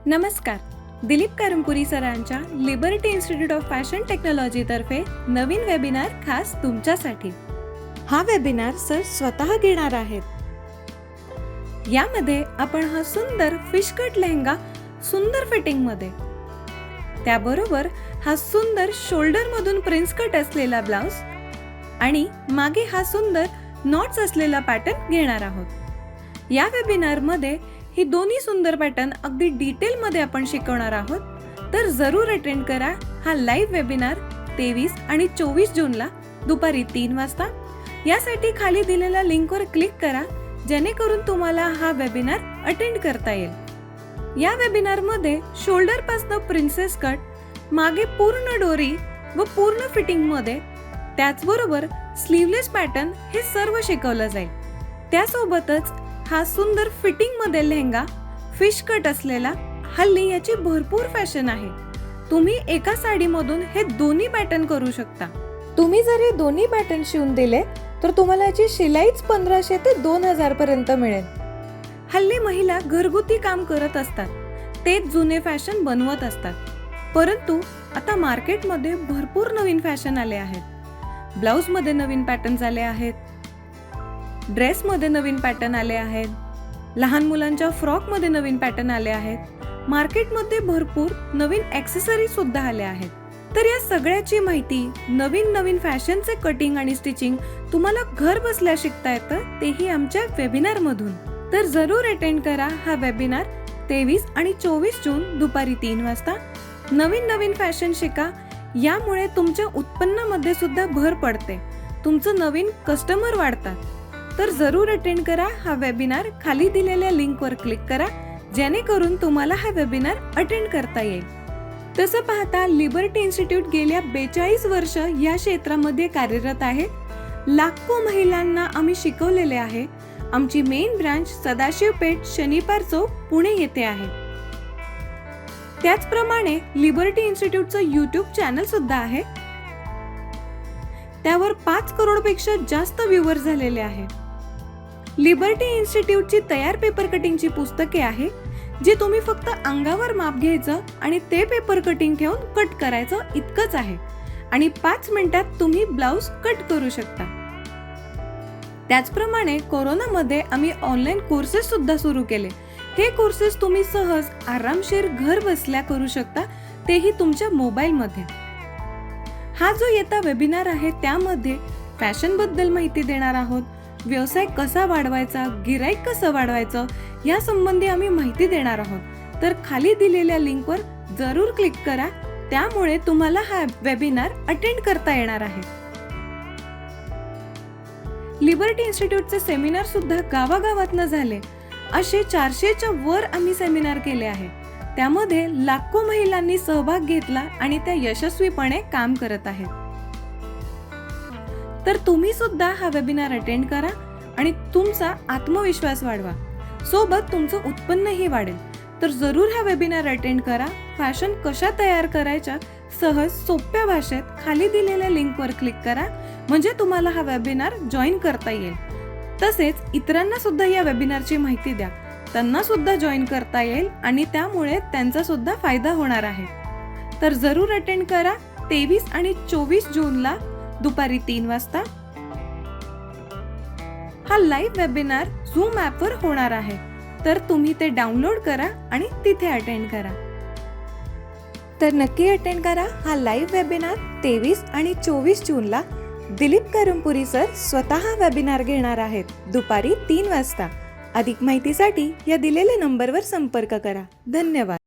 नमस्कार. दिलीप कारंपुरी सरांच्या liberty institute of fashion technology तर्फे नवीन वेबिनार खास तुमच्यासाठी. हा वेबिनार सर स्वतः घेणार आहेत. यामध्ये आपण हा सुंदर फिश कट लेहंगा सुंदर फिटिंग मध्ये, त्याबरोबर हा सुंदर शोल्डर मधून प्रिन्स कट असलेला ब्लाउज आणि मागे हा सुंदर नॉट्स असलेला पॅटर्न घेणार आहोत. या वेबिनार मध्ये ही दोन्ही सुंदर पॅटर्न अगदी डिटेल मध्ये आपण शिकवणार आहोत. तर जरूर अटेंड करा हा लाईव्ह वेबिनार 23 आणि 24 जूनला दुपारी 3 वाजता. यासाठी खाली दिलेल्या लिंकवर क्लिक करा, जेणेकरून तुम्हाला हा वेबिनार अटेंड करता येईल. या वेबिनार मध्ये शोल्डर पासून प्रिन्सेस कट, मागे पूर्ण डोरी व पूर्ण फिटिंग मध्ये, त्याचबरोबर स्लीवलेस पॅटर्न हे सर्व शिकवलं जाईल. त्यासोबतच हा सुंदर फिटिंग मध्ये लेहंगा फिश कट असलेला, हल्ली याची भरपूर फॅशन आहे. तुम्ही एका साडी मधून हे दोन्ही पॅटर्न करू शकता. तुम्ही जर हे दोन्ही पॅटर्न शिवून दिले तर तुम्हाला याची शिलाईच 1500 ते 2000 पर्यंत मिळेल. हल्ली महिला घरगुती काम करत असतात, तेच जुने फॅशन बनवत असतात. परंतु आता मार्केटमध्ये भरपूर नवीन फॅशन आले आहेत. ब्लाउज मध्ये नवीन पॅटर्न्स आले आहेत, ड्रेस मध्ये नवीन पॅटर्न आले आहेत, लहान मुलांच्या फ्रॉक मध्ये नवीन पॅटर्न आले आहेत. मार्केटमध्ये भरपूर नवीन ॲक्सेसरीज सुद्धा आल्या आहेत. तर या सगळ्याची माहिती, नवीन फॅशनचे कटिंग आणि स्टिचिंग तुम्हाला घर बसल्या शिकता येतं, तेही आमच्या वेबिनार मधून. तर जरूर अटेंड करा हा वेबिनार 23 आणि 24 जून दुपारी 3 वाजता. नवीन फॅशन शिका, यामुळे तुमच्या उत्पन्नामध्ये सुद्धा भर पडते, तुमचं नवीन कस्टमर वाढतात. तर जरूर अटेंड करा हा वेबिनार. खाली दिलेल्या लिंकवर क्लिक करा, जेणेकरून तुम्हाला हा वेबिनार अटेंड करता येईल. तसं पाहता लिबर्टी इन्स्टिट्यूट गेल्या 42 वर्ष या क्षेत्रामध्ये कार्यरत आहे. लाखो महिलांना आम्ही शिकवलेले आहे. आमची मेन ब्रांच सदाशिव पेठ, शनिपार चौक, पुणे येथे आहे. त्याचप्रमाणे लिबर्टी इन्स्टिट्यूटचं YouTube चॅनल सुद्धा आहे. त्यावर 5 करोडपेक्षा जास्त व्ह्यूवर झालेले आहे. लिबर्टी इन्स्टिट्यूटची तयार पेपर कटिंगची पुस्तके आहे, जे तुम्ही फक्त अंगावर माप घ्यायचं आणि ते पेपर कटिंग ठेवून कट करायचं इतकंच आहे, आणि 5 मिनिटात तुम्ही ब्लाउज कट करू शकता. त्याचप्रमाणे कोरोनामध्ये आम्ही ऑनलाईन कोर्सेस सुद्धा सुरू केले. हे कोर्सेस तुम्ही सहज आरामशीर घर बसल्या करू शकता, तेही तुमच्या मोबाईल मध्ये. हा जो येता वेबिनार आहे त्यामध्ये फॅशन बद्दल माहिती देणार आहोत. व्यवसाय कसा वाढवायचा, गिराईक कसं वाढवायचं, या संबंधी आम्ही माहिती देणार आहोत. तर खाली दिलेल्या लिंकवर जरूर क्लिक करा, त्यामुळे तुम्हाला हा वेबिनार अटेंड करता येणार आहे. लिबर्टी इन्स्टिट्यूटचे सेमिनार सुद्धा गावागावातनं झाले. असे 400च्या वर आम्ही सेमिनार केले आहे. त्यामध्ये लाखो महिलांनी सहभाग घेतला आणि त्या यशस्वीपणे काम करत आहेत. तर तुम्ही सुद्धा हा वेबिनार अटेंड करा आणि तुमचा आत्मविश्वास वाढवा, सोबत तुमचं उत्पन्नही वाढेल. तर जरूर हा वेबिनार अटेंड करा. फॅशन कशा तयार करायच्या सहज सोप्या भाषेत खाली दिलेल्या लिंकवर क्लिक करा, म्हणजे तुम्हाला हा वेबिनार जॉईन करता येईल. तसेच इतरांना सुद्धा या वेबिनारची माहिती द्या, त्यांना सुद्धा जॉईन करता येईल आणि त्यामुळे त्यांचा सुद्धा फायदा होणार आहे. तर जरूर अटेंड करा 23 आणि 24 जूनला दुपारी 3 वाजता. हा लाईव्ह वेबिनार झूम ॲपवर होणार आहे. तर तुम्ही ते डाउनलोड करा आणि तिथे अटेंड करा. तर नक्की अटेंड करा हा लाईव्ह वेबिनार 23 आणि 24 जूनला. दिलीप कारंपुरी सर स्वतः वेबिनार घेणार आहेत दुपारी 3 वाजता. अधिक माहितीसाठी या दिलेल्या नंबरवर संपर्क करा. धन्यवाद.